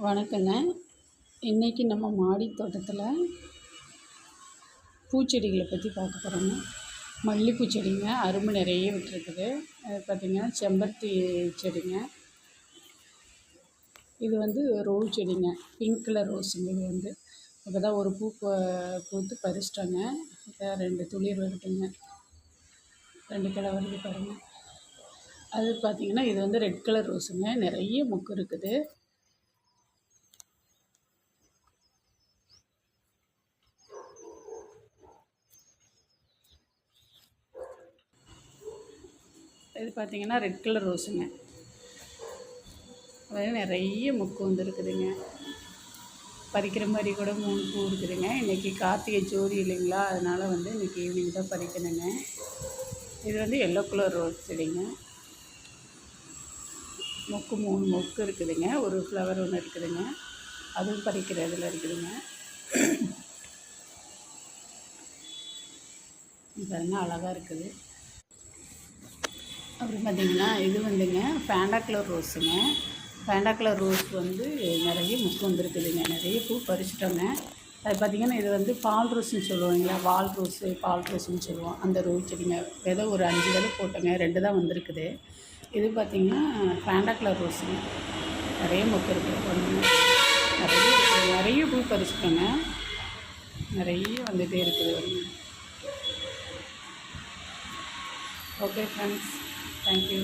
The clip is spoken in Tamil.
வணக்கங்க. இன்றைக்கி நம்ம மாடி தோட்டத்தில் பூச்செடிகளை பற்றி பார்க்க போகிறோங்க. மல்லிகைப்பூ செடிங்க அரும்பு நிறைய விட்டுருக்குது. அது பார்த்திங்கன்னா செம்பருத்தி செடிங்க. இது ரோஸ் செடிங்க, பிங்க் கலர் ரோஸுங்க. இது இப்போ தான் ஒரு பூ பூத்து பறிச்சிட்டாங்க. இப்போ 2 துளிர் வருதுங்க, 2 கிளை வருது பாருங்கள். அது பார்த்திங்கன்னா இது ரெட் கலர் ரோஸுங்க, நிறைய மொக்கு இருக்குது. இது பார்த்திங்கன்னா ரெட் கலர் ரோஸுங்க, அது நிறைய மொக்கு வந்துருக்குதுங்க. பறிக்கிற மாதிரி கூட 3 பூ இருக்குதுங்க. இன்றைக்கி கார்த்திகை ஜோதி இல்லைங்களா, அதனால் இன்றைக்கி ஈவினிங் தான் பறிக்கணுங்க. இது எல்லோ கலர் ரோஸ் செடிங்க. மொக்கு 3 மொக்கு இருக்குதுங்க. ஒரு ஃப்ளவர் ஒன்று இருக்குதுங்க, அதுவும் பறிக்கிற இதில் இருக்குதுங்க. பாருங்க, அழகாக இருக்குது. அப்புறம் பார்த்திங்கன்னா இது ஃபேண்டா கலர் ரோஸுங்க. ஃபேண்டா கலர் ரோஸ் நிறைய மொக்கு வந்துருக்குதுங்க, நிறைய பூ பறிச்சிட்டோங்க. அது பார்த்திங்கன்னா இது பால் ரோஸ்ன்னு சொல்லுவாங்களா, வால் ரோஸு பால் ரோஸுன்னு சொல்லுவோம். அந்த ரோஸ் செடிங்க விதை ஒரு 5 விதை போட்டோங்க, 2 தான் வந்திருக்குது. இது பார்த்திங்கன்னா ஃபேண்டா கலர் ரோஸுங்க, நிறைய மொக்கு இருக்குது. நிறைய பூ பறிச்சிட்டோங்க, நிறைய வந்துகிட்டே இருக்குது. Okay friends, thank you.